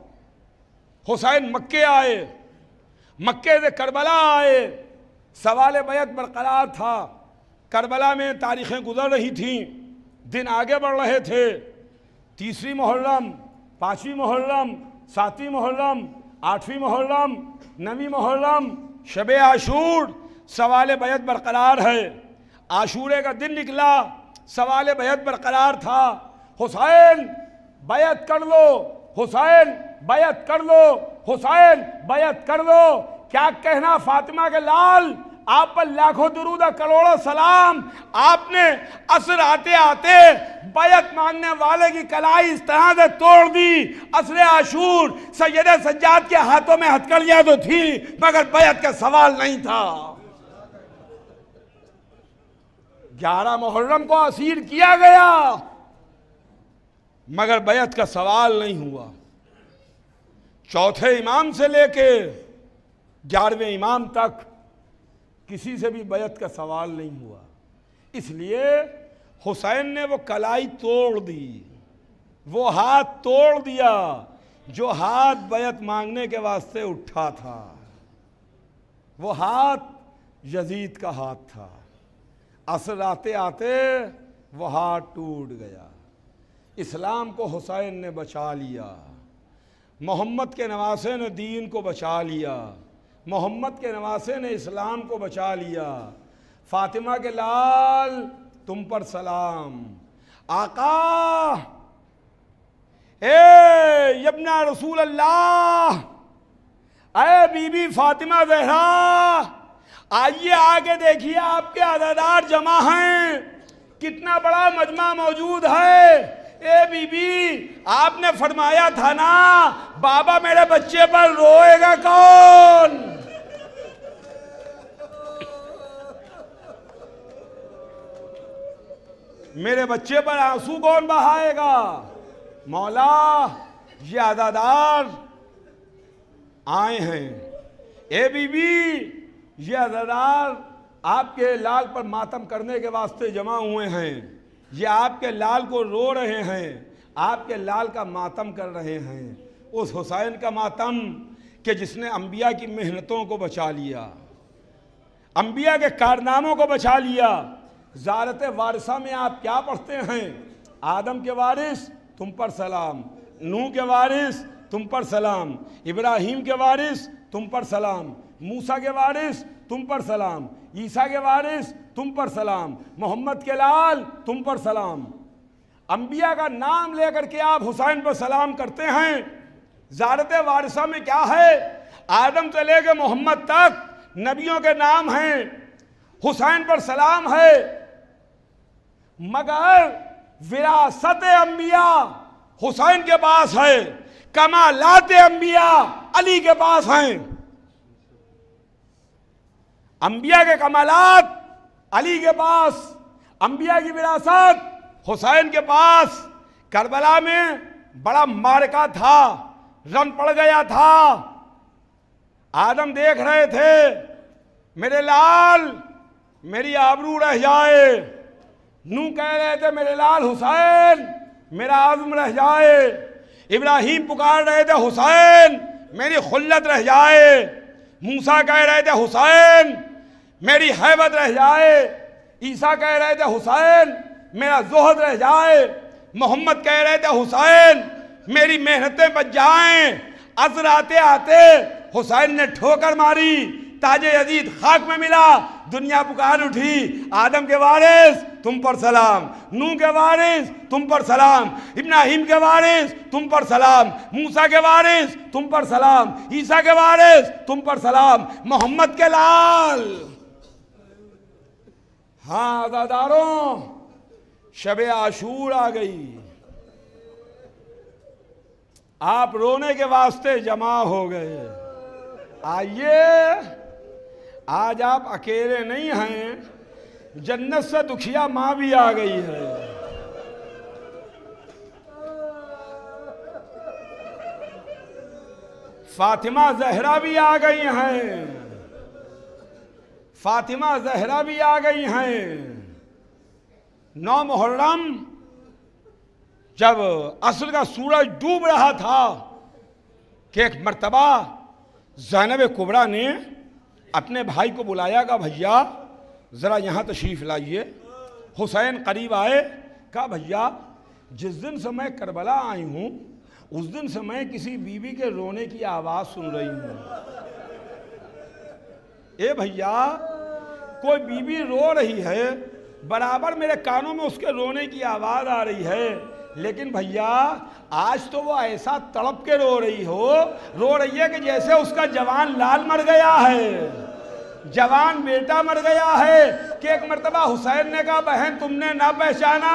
हुसैन मक्के आए, मक्के से करबला आए। सवाल बैत बरकरार था। करबला में तारीखें गुजर रही थीं, दिन आगे बढ़ रहे थे। 3वीं मुहर्रम, 5वीं मुहर्रम, 7वीं मुहर्रम, 8वीं मुहर्रम, 9वीं मुहर्रम, शब आशूर, सवाल बैत बरकरार है। आशूरे का दिन निकला, सवाल बैत बरकरार था। हुसैन बैत कर लो, हुसैन बैत कर लो, हुसैन बैत कर लो। क्या कहना फातिमा के लाल, आप पर लाखों दुरूद करोड़ों सलाम। आपने असर आते आते बैत मांगने वाले की कलाई इस तरह से तोड़ दी। असर आशूर सैयद सज्जाद के हाथों में हथकड़ियां तो थी मगर बैत का सवाल नहीं था। 11 मुहर्रम को असीर किया गया मगर बैत का सवाल नहीं हुआ। चौथे इमाम से लेके 11वें इमाम तक किसी से भी बैत का सवाल नहीं हुआ। इसलिए हुसैन ने वो कलाई तोड़ दी, वो हाथ तोड़ दिया जो हाथ बैत मांगने के वास्ते उठा था। वो हाथ यजीद का हाथ था। असर आते आते वो हाथ टूट गया। इस्लाम को हुसैन ने बचा लिया। मोहम्मद के नवासे ने दीन को बचा लिया। मोहम्मद के नवासे ने इस्लाम को बचा लिया। फातिमा के लाल तुम पर सलाम। आका ए यब्ना रसूल अल्लाह, ऐ बीबी फातिमा ज़हरा, आइए आगे देखिए, आपके अज़ादार जमा हैं, कितना बड़ा मजमा मौजूद है। ए बीबी, आपने फरमाया था ना, बाबा मेरे बच्चे पर रोएगा कौन? मेरे बच्चे पर आंसू कौन बहाएगा? मौला, ये अज़ादार आए हैं। ए बीबी, ये अज़ादार आपके लाल पर मातम करने के वास्ते जमा हुए हैं। ये आपके लाल को रो रहे हैं, आपके लाल का मातम कर रहे हैं। उस हुसैन का मातम कि जिसने अंबिया की मेहनतों को बचा लिया, अंबिया के कारनामों को बचा लिया। ज़ारत वारिसा में आप क्या पढ़ते हैं? आदम के वारिस तुम पर सलाम, नूह के वारिस तुम पर सलाम, इब्राहीम के वारिस तुम पर सलाम, मूसा के वारिस तुम पर सलाम, ईसा के वारिस तुम पर सलाम, मोहम्मद के लाल तुम पर सलाम। अंबिया का नाम लेकर के आप हुसैन पर सलाम करते हैं। ज़ारत वारिसा में क्या है? आदम से लेकर मोहम्मद तक नबियों के नाम हैं, हुसैन पर सलाम है। मगर विरासत अंबिया हुसैन के पास है, कमालात अंबिया अली के पास हैं। अंबिया के कमालात अली के पास, अंबिया की विरासत हुसैन के पास। करबला में बड़ा मारका था, रन पड़ गया था। आदम देख रहे थे, मेरे लाल मेरी आबरू रह जाए। नूह कह रहे थे, मेरे लाल हुसैन मेरा आज़म रह जाए। इब्राहीम पुकार रहे थे, हुसैन मेरी खुल्लत रह जाए। मूसा कह रहे थे, हुसैन मेरी हैबत रह जाए। ईसा कह रहे थे, हुसैन मेरा ज़ुहद रह जाए। मोहम्मद कह रहे थे, हुसैन मेरी मेहनतें बच जाएं। असर आते आते हुसैन ने ठोकर मारी, ताजे यजीद खाक में मिला। दुनिया पुकार उठी, आदम के वारिस तुम पर सलाम, नूह के वारिस तुम पर सलाम, इब्राहीम के वारिस तुम पर सलाम, मूसा के वारिस तुम पर सलाम, ईसा के वारिस तुम पर सलाम, मोहम्मद के लाल। हाँ अज़ादारों, शब आशूर आ गई, आप रोने के वास्ते जमा हो गए। आइए, आज आप अकेले नहीं हैं, जन्नत से दुखिया माँ भी आ गई है। फातिमा जहरा भी आ गई हैं, फातिमा जहरा भी आ गई हैं। 9 मुहर्रम जब असर का सूरज डूब रहा था कि एक मर्तबा ज़ैनब कुबरा ने अपने भाई को बुलाया, कहा भैया ज़रा यहाँ तशरीफ़ लाइए। हुसैन करीब आए, कहा भैया जिस दिन से मैं करबला आई हूँ उस दिन से मैं किसी बीवी के रोने की आवाज़ सुन रही हूँ। ए भैया, कोई बीवी रो रही है, बराबर मेरे कानों में उसके रोने की आवाज़ आ रही है, लेकिन भैया आज तो वो ऐसा तड़प के रो रही है कि जैसे उसका जवान लाल मर गया है, जवान बेटा मर गया है। कि एक मर्तबा हुसैन ने कहा, बहन तुमने ना पहचाना,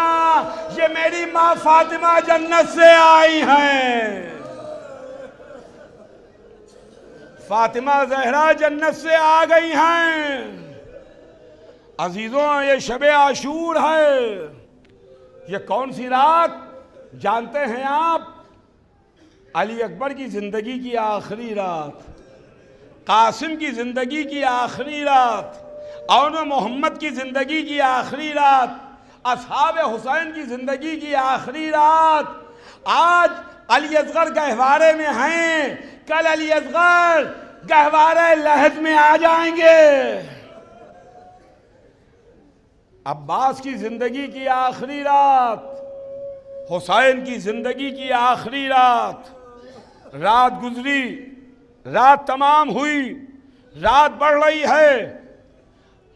ये मेरी माँ फातिमा जन्नत से आई हैं। फातिमा जहरा जन्नत से आ गई हैं। अजीजों, ये शब आशूर है। ये कौन सी रात जानते हैं आप? अली अकबर की जिंदगी की आखिरी रात, कासिम की जिंदगी की आखिरी रात, और मोहम्मद की जिंदगी की आखिरी रात, असहाब हुसैन की जिंदगी की आखिरी रात। आज अली असगर गहवारे में हैं, कल अली असगर गहवारे लहद में आ जाएंगे। अब्बास की जिंदगी की आखिरी रात, हुसैन की जिंदगी की आखिरी रात। रात गुजरी, रात तमाम हुई, रात बढ़ रही है,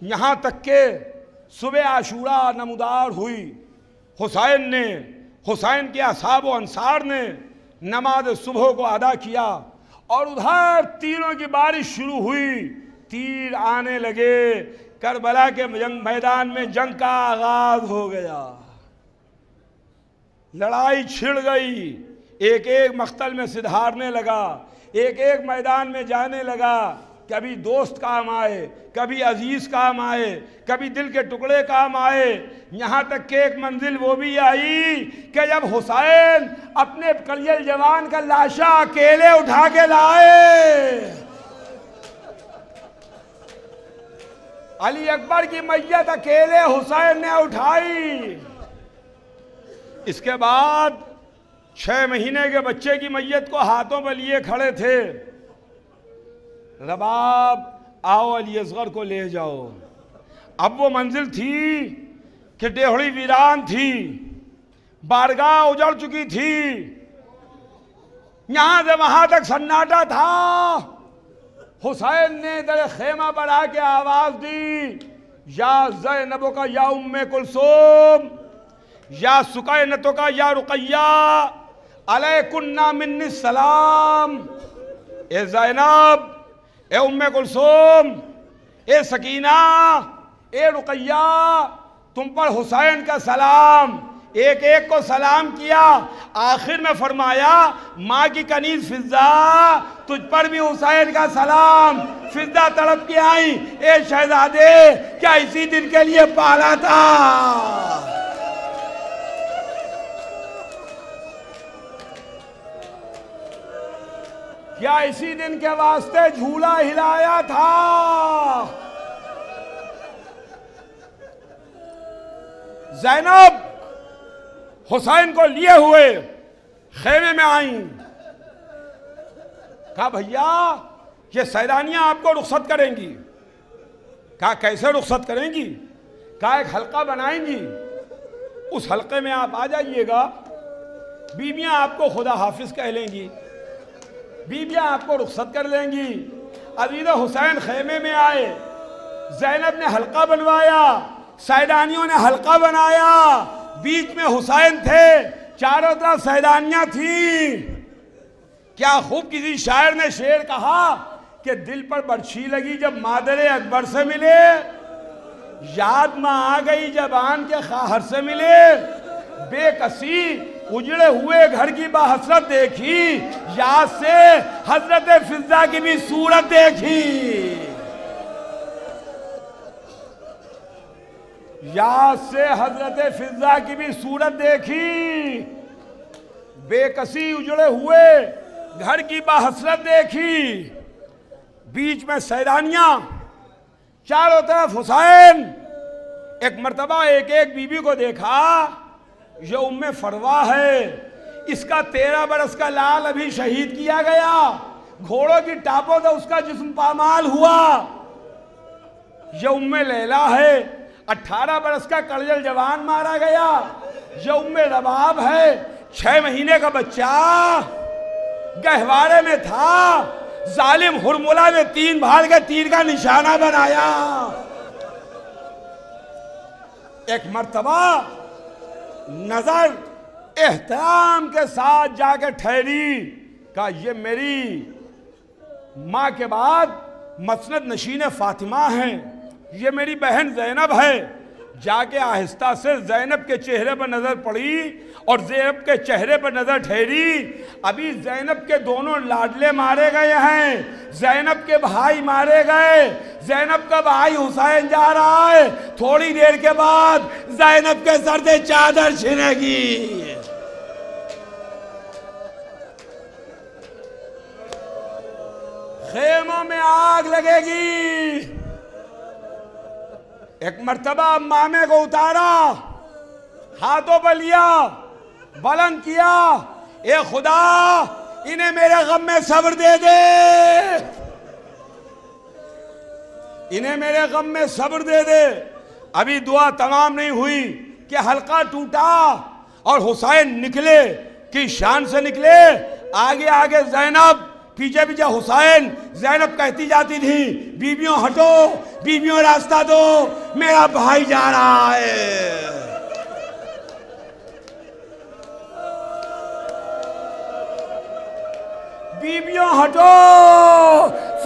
यहाँ तक के सुबह आशूरा नमदार हुई। हुसैन के असहाब व अंसार ने नमाज सुबह को अदा किया और उधर तीरों की बारिश शुरू हुई। तीर आने लगे। करबला के मैदान में जंग का आगाज हो गया, लड़ाई छिड़ गई। एक एक मख्तल में सिधारने लगा, एक एक मैदान में जाने लगा। कभी दोस्त काम आए, कभी अजीज काम आए, कभी दिल के टुकड़े काम आए। यहाँ तक कि एक मंजिल वो भी आई कि जब हुसैन अपने कलियल जवान का लाशा अकेले उठा के लाए। अली अकबर की मैयत अकेले हुसैन ने उठाई। इसके बाद 6 महीने के बच्चे की मैयत को हाथों पर लिए खड़े थे। रबाब, आओ अली असगर को ले जाओ। अब वो मंजिल थी कि डेहड़ी वीरान थी, बारगाह उजड़ चुकी थी, यहां से वहां तक सन्नाटा था। हुसैन ने दर खेमा बढ़ा के आवाज दी, या ज़ैनब का या उम्मे कुलसूम, या सुकैनतो का या रुकैया, अलैकुन्ना मिन्नी सलाम। ए ज़ैनब, ए उम्मे कुलसूम, ए सकीना, ए रुकैया, तुम पर हुसैन का सलाम। एक एक को सलाम किया। आखिर में फरमाया, माँ की कनीज फिजा, तुझ पर भी हुसैन का सलाम। फिजा तड़प के आई, ए शहजादे, क्या इसी दिन के लिए पाला था? क्या इसी दिन के वास्ते झूला हिलाया था? ज़ैनब हुसैन को लिए हुए खेमे में आई। कहा, भैया ये सैलानियां आपको रुखसत करेंगी। कहा, कैसे रुखसत करेंगी? कहा, एक हल्का बनाएंगी, उस हल्के में आप आ जाइएगा। बीबियां आपको खुदा हाफिज कह लेंगी, बीबियां आपको रुखसत कर लेंगी। अजीज़ हुसैन खेमे में आए, ज़ैनब ने हल्का बनवाया, सैलानियों ने हल्का बनाया, बीच में हुसैन थे, चारों तरफ सैलानियां थी। क्या खूब किसी शायर ने शेर कहा कि दिल पर बर्छी लगी जब मादरे अकबर से मिले, याद में आ गई जबान के खाहर से मिले, बेकसी उजड़े हुए घर की बाहसरत देखी, याद से हजरत फिजा की भी सूरत देखी, याद से हजरत फिजा की भी सूरत देखी, बेकसी उजड़े हुए घर की बाहसरत देखी। बीच में सैलानियां, चारों तरफ हुसैन। एक मर्तबा एक एक बीबी को देखा, ये उम्मे फरवा है, इसका 13 बरस का लाल अभी शहीद किया गया, घोड़ों की टापों से उसका जिस्म पामाल हुआ। ये उम्मे लैला है, 18 बरस का कड़जल जवान मारा गया। ये उम्मे रबाब है, 6 महीने का बच्चा गहवारे में था, जालिम हुरमुला ने 3 भाल के तीर का निशाना बनाया। एक मर्तबा नजर एहतराम के साथ जाके ठहरी, कहा, ये मेरी माँ के बाद मसनद नशीन फातिमा है, ये मेरी बहन ज़ैनब है। जाके आहिस्ता से ज़ैनब के चेहरे पर नजर पड़ी और ज़ैनब के चेहरे पर नजर ठहरी। अभी ज़ैनब के दोनों लाडले मारे गए हैं, ज़ैनब के भाई मारे गए, ज़ैनब का भाई हुसैन जा रहा है। थोड़ी देर के बाद ज़ैनब के सर से चादर छिनेगी। खेमों में आग लगेगी। एक मर्तबा मामे को उतारा, हाथों पर लिया, बुलंद किया, ए खुदा इन्हें मेरे गम में सब्र दे दे, इन्हें मेरे गम में सब्र दे दे। अभी दुआ तमाम नहीं हुई कि हल्का टूटा और हुसैन निकले कि शान से निकले। आगे आगे ज़ैनब, पीछे पीछे हुसैन। ज़ैनब कहती जाती थी, बीबियों हटो, बीबियों रास्ता दो, मेरा भाई जा रहा है। बीबियों हटो,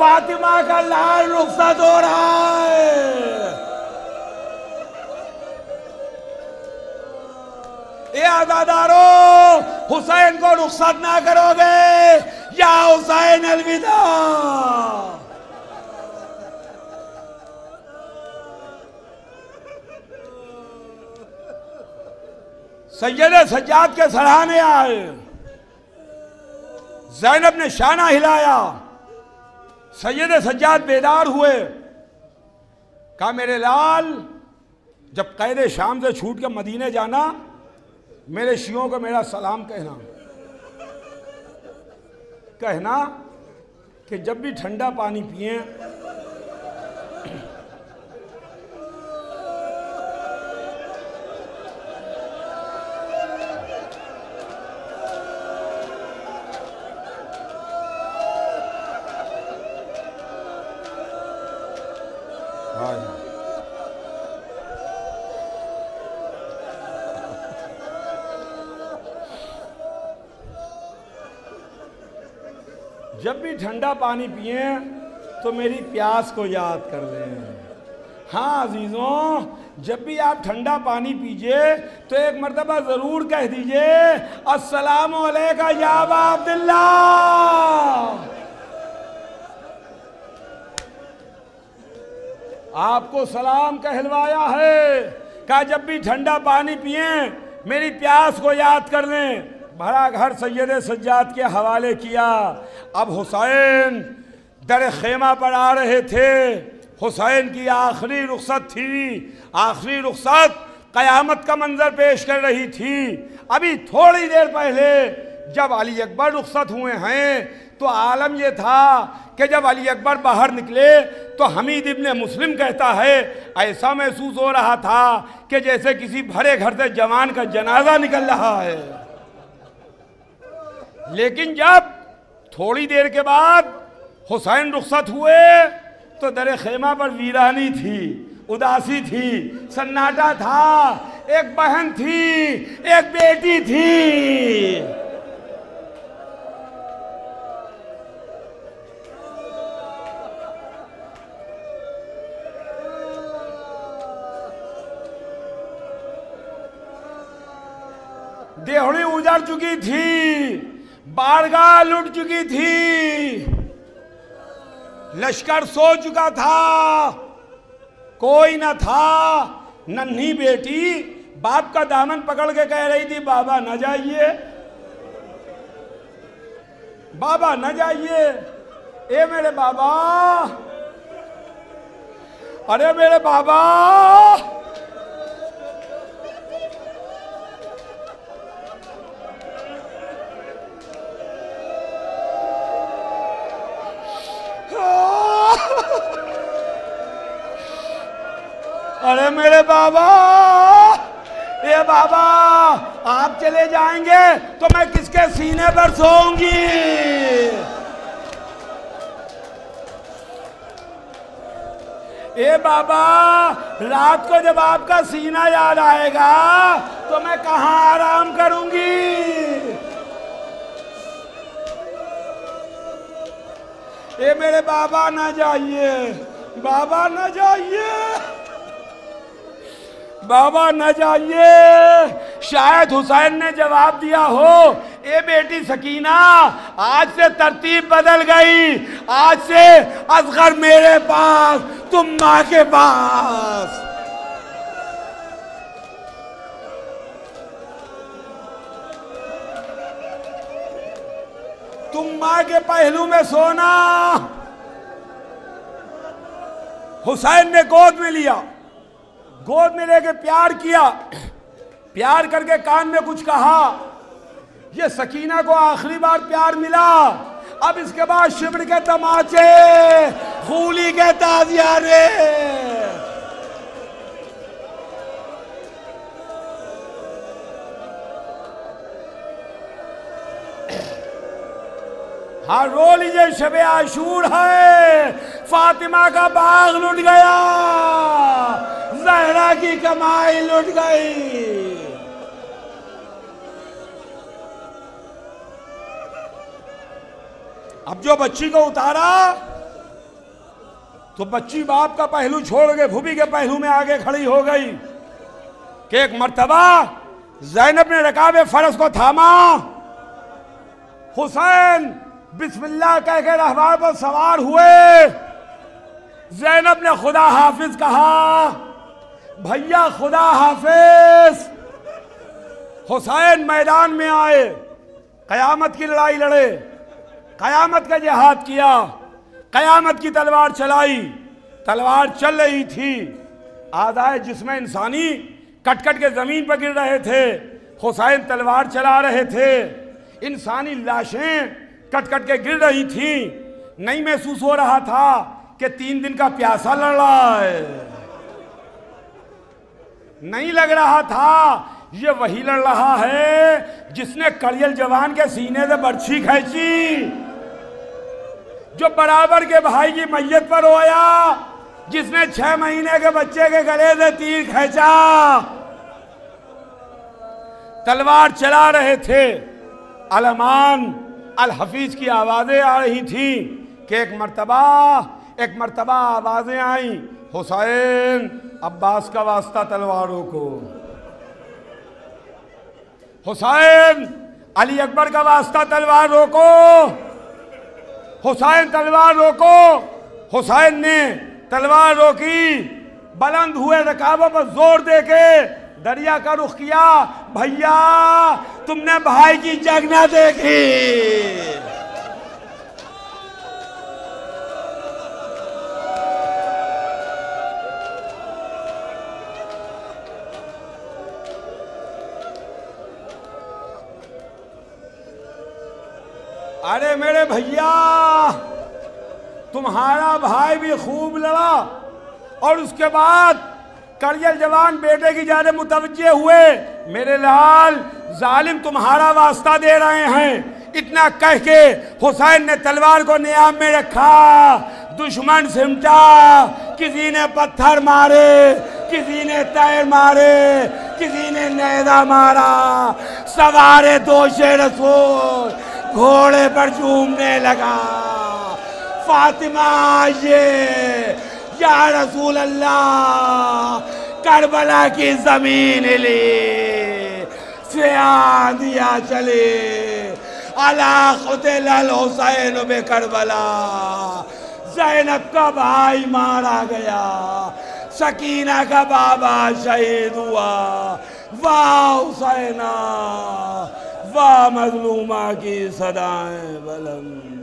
फातिमा का लाल रुखसत हो रहा है। ये आज़ादारों, हुसैन को रुखसत ना करोगे या हुसैन अलविदा। सैयद सज्जाद के सराहने आए, ज़ैनब ने शाना हिलाया, सैयद सज्जाद बेदार हुए, कहा मेरे लाल जब कैद शाम से छूट के मदीने जाना, मेरे शियों को मेरा सलाम कहना कि जब भी ठंडा पानी पिए जब भी ठंडा पानी पिए तो मेरी प्यास को याद कर लें। हाँ अजीजों, जब भी आप ठंडा पानी पीजिए तो एक मर्तबा जरूर कह दीजिए अस्सलामु अलैका या अबा अब्दुल्लाह। आपको सलाम कहलवाया है, कहा जब भी ठंडा पानी पिए मेरी प्यास को याद कर लें। भरा घर सैयद सज्जाद के हवाले किया। अब हुसैन दर खेमा पर आ रहे थे। हुसैन की आखिरी रुखसत थी, आखिरी रुखसत क़यामत का मंजर पेश कर रही थी। अभी थोड़ी देर पहले जब अली अकबर रुखसत हुए हैं तो आलम यह था कि जब अली अकबर बाहर निकले तो हमीद इब्ने मुस्लिम कहता है ऐसा महसूस हो रहा था कि जैसे किसी भरे घर से जवान का जनाजा निकल रहा है। लेकिन जब थोड़ी देर के बाद हुसैन रुखसत हुए तो दरे खेमा पर वीरानी थी, उदासी थी, सन्नाटा था। एक बहन थी, एक बेटी थी। देहड़ी उजड़ चुकी थी, बारगाह लुट चुकी थी, लश्कर सो चुका था, कोई न था। नन्ही बेटी बाप का दामन पकड़ के कह रही थी बाबा न जाइए, बाबा न जाइए। ए मेरे बाबा, अरे मेरे बाबा। अरे मेरे बाबा, ये बाबा आप चले जाएंगे तो मैं किसके सीने पर सोऊंगी? ए बाबा, रात को जब आपका सीना याद आएगा तो मैं कहाँ आराम करूंगी? ए मेरे बाबा ना जाइए, बाबा ना जाइए, बाबा न जाइए। शायद हुसैन ने जवाब दिया हो, ए बेटी सकीना आज से तरतीब बदल गई, आज से असगर मेरे पास, तुम माँ के पास। तुम माँ के पहलू में सोना। हुसैन ने गोद में लिया, गोद में लेके प्यार किया, प्यार करके कान में कुछ कहा। ये सकीना को आखिरी बार प्यार मिला। अब इसके बाद शिब्र के तमाचे, खूली के ताजियारे। हाँ रो लीजिए, शबे आशूर है, फातिमा का बाग लुट गया, ज़हरा की कमाई लुट गई। अब जो बच्ची को उतारा तो बच्ची बाप का पहलू छोड़ के भूबी के पहलू में आगे खड़ी हो गई कि एक मर्तबा ज़ैनब ने रकाबे फरस को थामा, हुसैन बिस्मिल्लाह कह के रहवार पर सवार हुए। ज़ैनब ने खुदा हाफिज कहा, भैया खुदा हाफिज। हुसैन मैदान में आए, कयामत की लड़ाई लड़े, कयामत का जिहाद किया, कयामत की तलवार चलाई। तलवार चल रही थी, आदाए जिस्म इंसानी कट कट के जमीन पर गिर रहे थे। हुसैन तलवार चला रहे थे, इंसानी लाशें कट कट के गिर रही थी। नहीं महसूस हो रहा था कि 3 दिन का प्यासा लड़ रहा है, नहीं लग रहा था ये वही लड़ रहा है जिसने कड़ियल जवान के सीने से बर्छी खींची, जो बराबर के भाई की मैयत पर रोया, जिसने 6 महीने के बच्चे के गले से तीर खींचा। तलवार चला रहे थे, अलमान अल हफीज की आवाजें आ रही थी कि एक मर्तबा आवाजें आई, हुसैन अब्बास का वास्ता तलवारों को, हुसैन अली अकबर का वास्ता तलवार रोको, हुसैन तलवार रोको। हुसैन ने तलवार रोकी, बुलंद हुए रकाबों पर जोर देके दरिया का रुख किया। भैया तुमने भाई की जंग ना देखी। अरे मेरे भैया, तुम्हारा भाई भी खूब लड़ा और उसके बाद कड़ियल जवान बेटे की जाने मुतवज्जे हुए। मेरे लाल, जालिम तुम्हारा वास्ता दे रहे हैं। इतना कह के हुसैन ने तलवार को नियाम में रखा। दुश्मन सिमटा, किसी ने पत्थर मारे, किसी ने तैर मारे, किसी ने नेजा मारा। सवारे दोशे रसूल घोड़े पर झूमने लगा। फातिमा ये या रसूल अल्लाह, करबला की जमीन ले से आंधिया चले, अला खुतिल अल हुसैन बे करबला। ज़ैनब का भाई मारा गया, सकीना का बाबा शहीद हुआ। वाह हुसैना, वाह मजलूमा की सदाएं बुलंद।